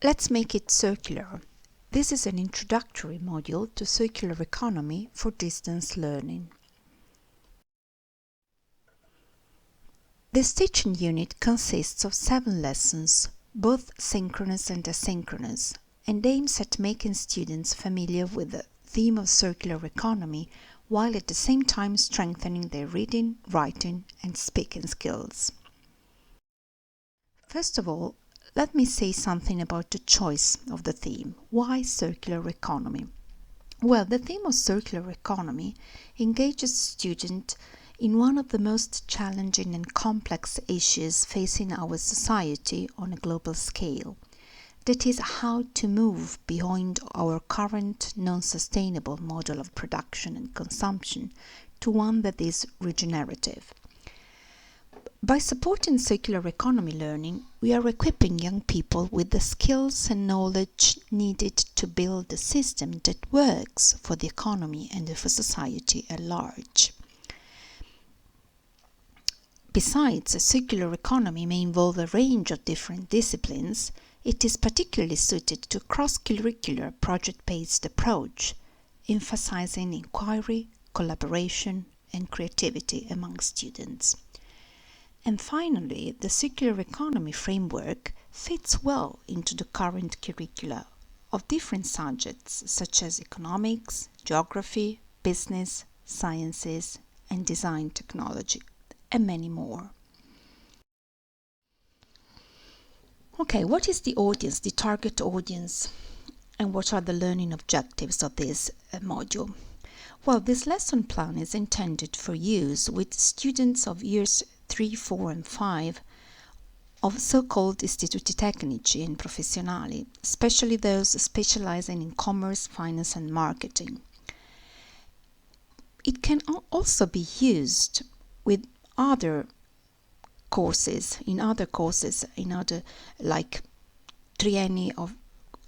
Let's make it circular. This is an introductory module to circular economy for distance learning. This teaching unit consists of 7 lessons, both synchronous and asynchronous, and aims at making students familiar with the theme of circular economy while at the same time strengthening their reading, writing, and speaking skills. First of all, let me say something about the choice of the theme. Why circular economy? Well, the theme of circular economy engages students in one of the most challenging and complex issues facing our society on a global scale. That is, how to move beyond our current non-sustainable model of production and consumption to one that is regenerative. By supporting circular economy learning, we are equipping young people with the skills and knowledge needed to build a system that works for the economy and for society at large. Besides, a circular economy may involve a range of different disciplines. It is particularly suited to a cross-curricular project-based approach, emphasizing inquiry, collaboration, and creativity among students. And finally, the circular economy framework fits well into the current curricula of different subjects such as economics, geography, business, sciences, and design technology, and many more. Okay, what is the audience, the target audience, and what are the learning objectives of this module? Well, this lesson plan is intended for use with students of years 3, 4 and 5 of so-called istituti tecnici and professionali, especially those specializing in commerce, finance and marketing. It can also be used with other courses, like trienni of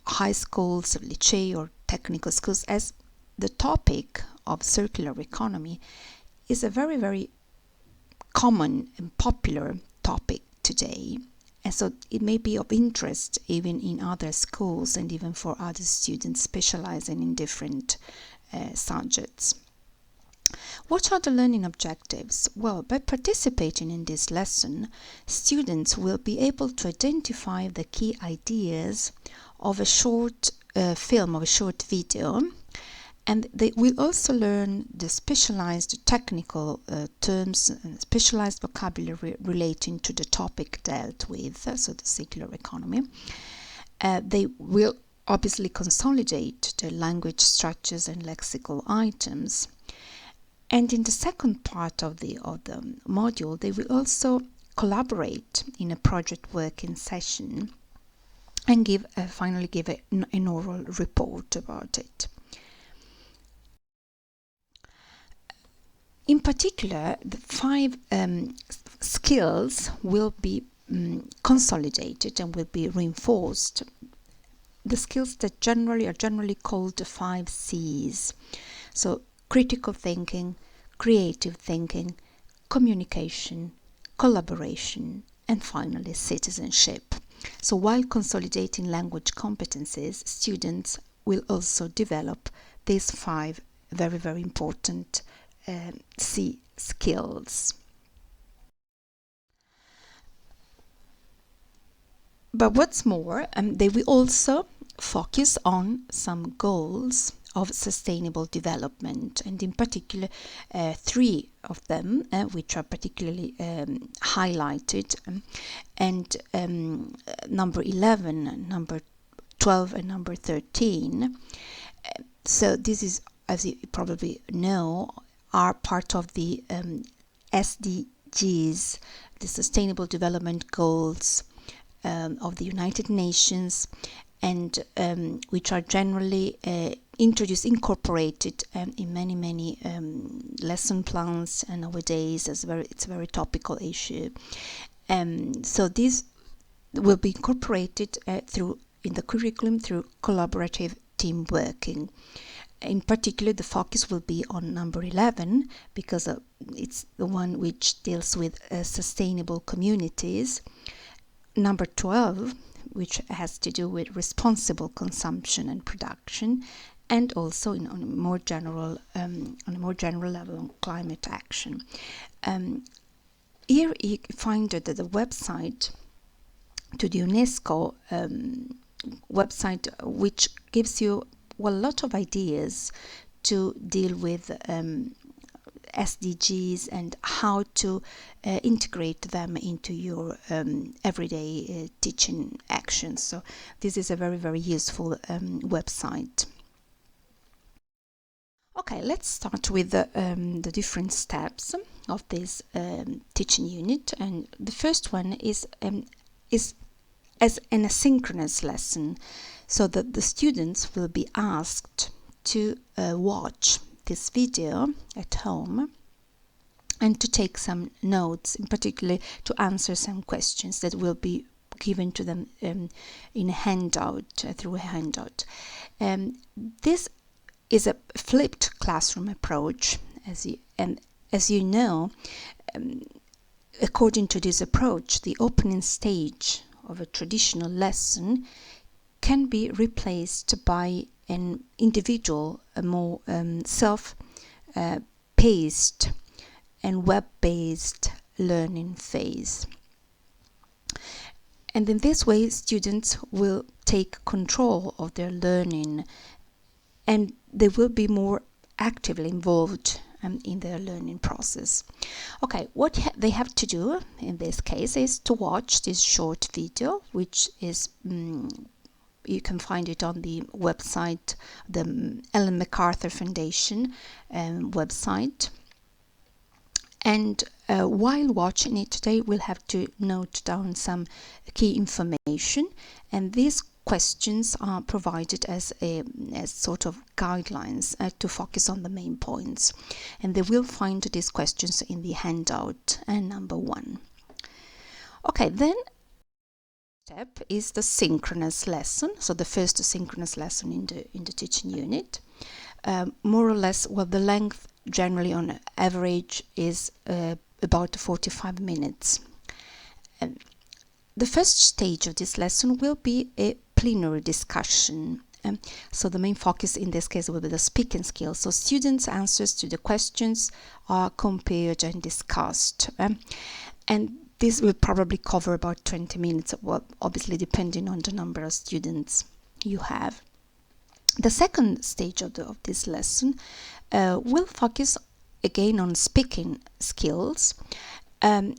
high schools, licei or technical schools, as the topic of circular economy is a very, very common and popular topic today, and so it may be of interest even in other schools and even for other students specializing in different subjects. What are the learning objectives? Well, by participating in this lesson, students will be able to identify the key ideas of a short film, of a short video, and they will also learn the specialized technical terms and specialized vocabulary relating to the topic dealt with, so the circular economy. They will obviously consolidate the language structures and lexical items. And in the second part of the module, they will also collaborate in a project working session and finally give an oral report about it. In particular, the 5 skills will be consolidated and will be reinforced. The skills that are generally called the 5 C's. So critical thinking, creative thinking, communication, collaboration, and finally citizenship. So while consolidating language competencies, students will also develop these 5 very, very important C skills. But what's more, they will also focus on some goals of sustainable development, and in particular 3 of them which are particularly highlighted, and number 11, number 12 and number 13. So this is, as you probably know, are part of the SDGs, the Sustainable Development Goals of the United Nations, and which are generally incorporated in many lesson plans, and nowadays it's a very topical issue. So this will be incorporated in the curriculum through collaborative team working. In particular, the focus will be on number 11 because it's the one which deals with sustainable communities. Number 12, which has to do with responsible consumption and production, and also on a more general level on climate action. Here you find that the website to the UNESCO website, which gives you a lot of ideas to deal with SDGs and how to integrate them into your everyday teaching actions. So this is a very, very useful website. Okay, let's start with the different steps of this teaching unit, and the first one is as an asynchronous lesson, so that the students will be asked to watch this video at home and to take some notes, in particular to answer some questions that will be given to them in a handout, through a handout. This is a flipped classroom approach, as you know. According to this approach, the opening stage of a traditional lesson can be replaced by an individual, a more self-paced and web-based learning phase. And in this way, students will take control of their learning and they will be more actively involved in their learning process. Okay, what they have to do in this case is to watch this short video, which is you can find it on the website, the Ellen MacArthur Foundation website. And while watching it, they will have to note down some key information, and these questions are provided as sort of guidelines to focus on the main points, and they will find these questions in the handout number 1. Okay, then step is the synchronous lesson. So the first synchronous lesson in the teaching unit, more or less, well, the length generally on average is about 45 minutes. The first stage of this lesson will be a plenary discussion. So the main focus in this case will be the speaking skills. So students' answers to the questions are compared and discussed. And this will probably cover about 20 minutes, well, obviously depending on the number of students you have. The second stage of this lesson will focus again on speaking skills. And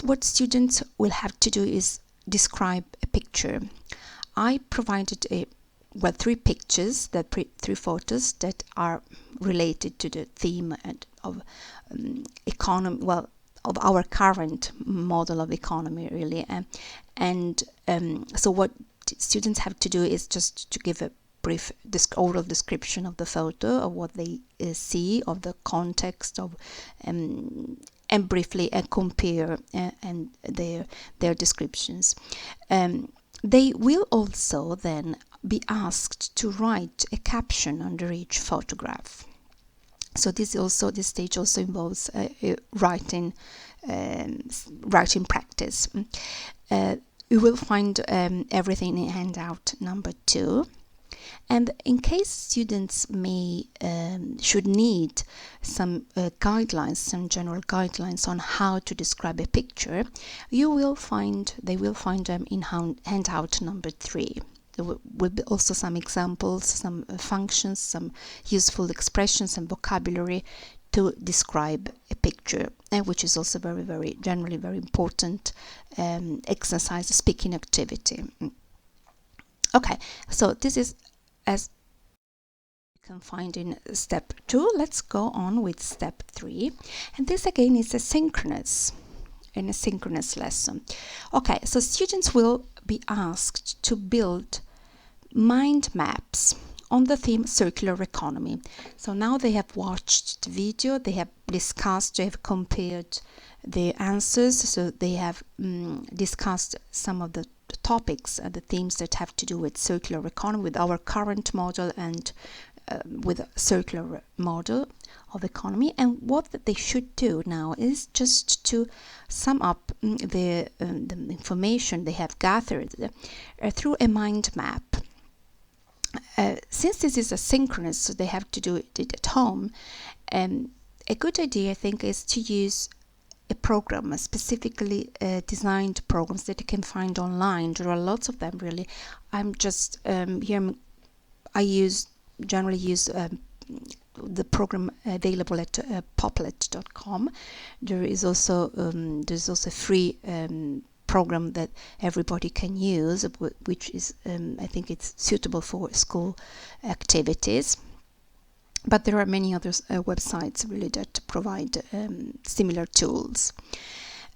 what students will have to do is describe a picture. I provided 3 pictures, three photos that are related to the theme of economy, well, of our current model of economy, really. So what students have to do is just to give a brief oral description of the photo, of what they see, of the context of, and briefly compare and their descriptions. They will also then be asked to write a caption under each photograph. So this stage also involves writing practice. You will find everything in handout number 2. And in case students should need some guidelines, some general guidelines on how to describe a picture, they will find them in handout number 3. There will be also some examples, some functions, some useful expressions and vocabulary to describe a picture, which is also generally very important exercise, speaking activity. Okay, so this is as you can find in step 2. Let's go on with step 3, and this again is a synchronous lesson. Okay, so students will be asked to build mind maps on the theme circular economy. So now they have watched the video, they have discussed, they have compared the answers, so they have discussed some of the topics and the themes that have to do with circular economy, with our current model and with a circular model of economy. And what they should do now is just to sum up the information they have gathered through a mind map. Since this is asynchronous, so they have to do it at home, a good idea, I think, is to use a program, specifically designed programs that you can find online. There are lots of them, really. I'm just here. I generally use the program available at poplet.com. There's also a free program that everybody can use, which is I think it's suitable for school activities. But there are many other websites really that provide similar tools.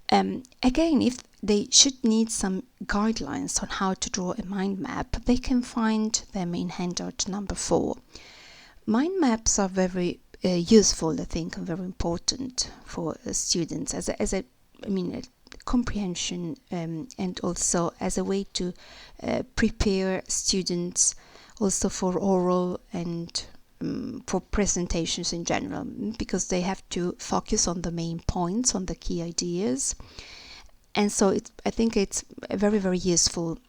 Again, if they should need some guidelines on how to draw a mind map, they can find them in handout number 4. Mind maps are very useful, I think, and very important for students as a comprehension and also as a way to prepare students also for oral and for presentations in general, because they have to focus on the main points, on the key ideas. And so I think it's a very, very useful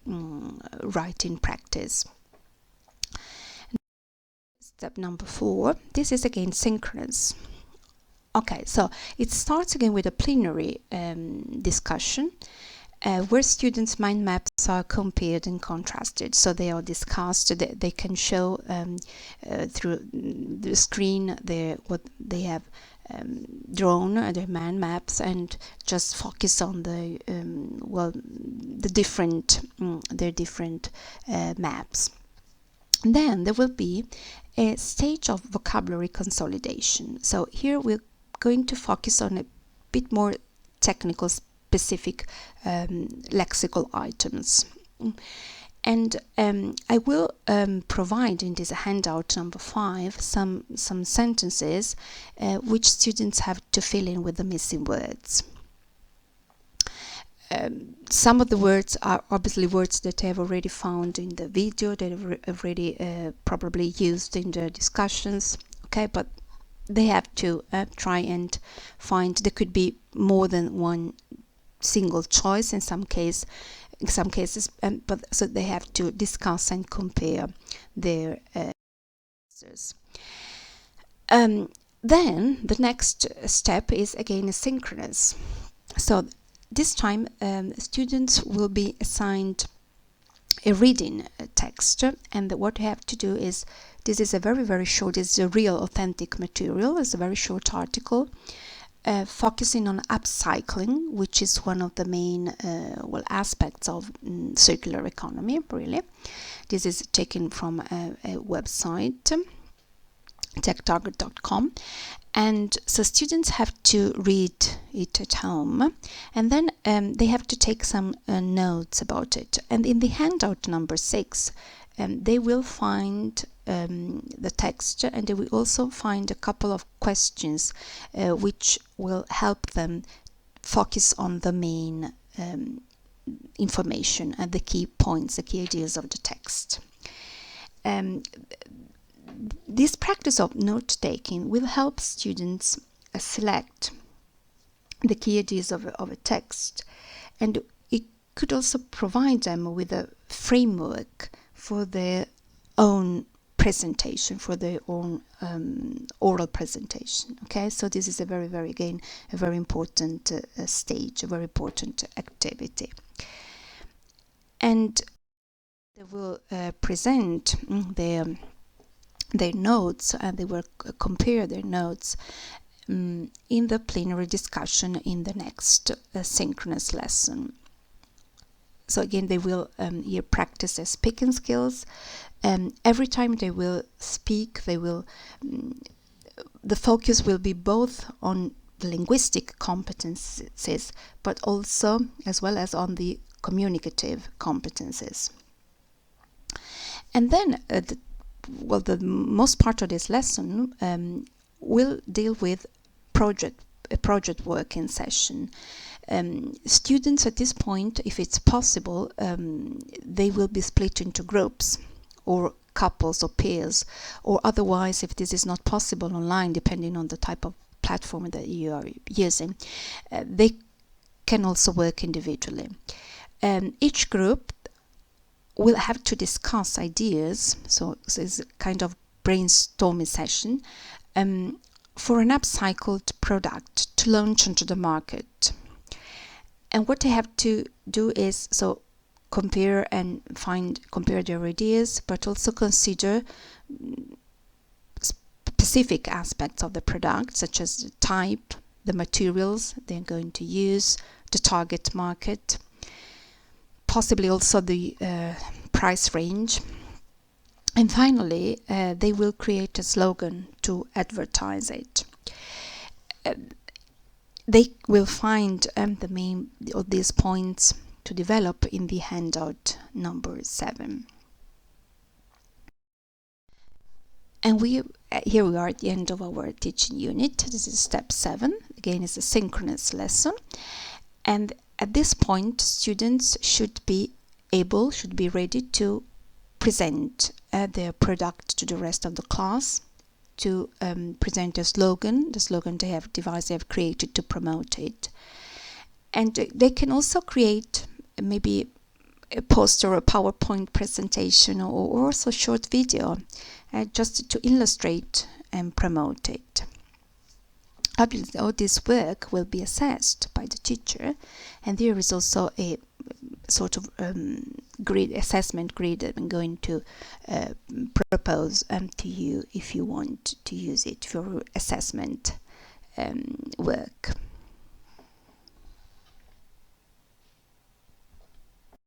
writing practice. Step number 4, this is again synchronous. Okay, so it starts again with a plenary discussion where students' mind maps are compared and contrasted. So they are discussed. They can show through the screen what they have drawn, their mind maps, and just focus on their different maps. And then there will be a stage of vocabulary consolidation. So here we're going to focus on a bit more technical, specific lexical items. And I will provide in this handout number 5 some sentences which students have to fill in with the missing words. Some of the words are obviously words that I have already found in the video, that I've already probably used in the discussions, okay, but they have to try and find. There could be more than one single choice in some cases, but so they have to discuss and compare their answers. Then the next step is again synchronous. So this time students will be assigned a reading text, and what they have to do is, this is a very, very short, it's a real authentic material, it's a very short article focusing on upcycling, which is one of the main aspects of circular economy, really. This is taken from a website, techtarget.com, and so students have to read it at home, and then they have to take some notes about it. And in the handout number 6 they will find the text, and they will also find a couple of questions which will help them focus on the main information and the key points, the key ideas of the text. This practice of note-taking will help students select the key ideas of a text, and it could also provide them with a framework for their own presentation, for their own oral presentation. Okay, so this is a very, very, again, a very important stage, a very important activity. And they will present their notes, and they will compare their notes in the plenary discussion in the next synchronous lesson. So again, they will here practice their speaking skills. Every time they will speak, they will the focus will be both on the linguistic competences, but also as well as on the communicative competences. And then the most part of this lesson will deal with a project working session. Students at this point, if it's possible, they will be split into groups, or couples or pairs, or otherwise, if this is not possible online, depending on the type of platform that you are using, they can also work individually. Each group will have to discuss ideas, so it's a kind of brainstorming session, for an upcycled product to launch onto the market. And what they have to do is compare their ideas, but also consider specific aspects of the product, such as the type, the materials they're going to use, the target market, possibly also the price range. And finally, they will create a slogan to advertise it. They will find the main of these points to develop in the handout number 7. And here we are at the end of our teaching unit. This is step 7. Again, it's a synchronous lesson. And at this point, students should be ready to present their product to the rest of the class, to present the slogan they have devised, they have created to promote it. And they can also create maybe a poster or a PowerPoint presentation, or also short video, just to illustrate and promote it. Obviously, all this work will be assessed by the teacher, and there is also a sort of assessment grid that I'm going to propose to you if you want to use it for assessment work.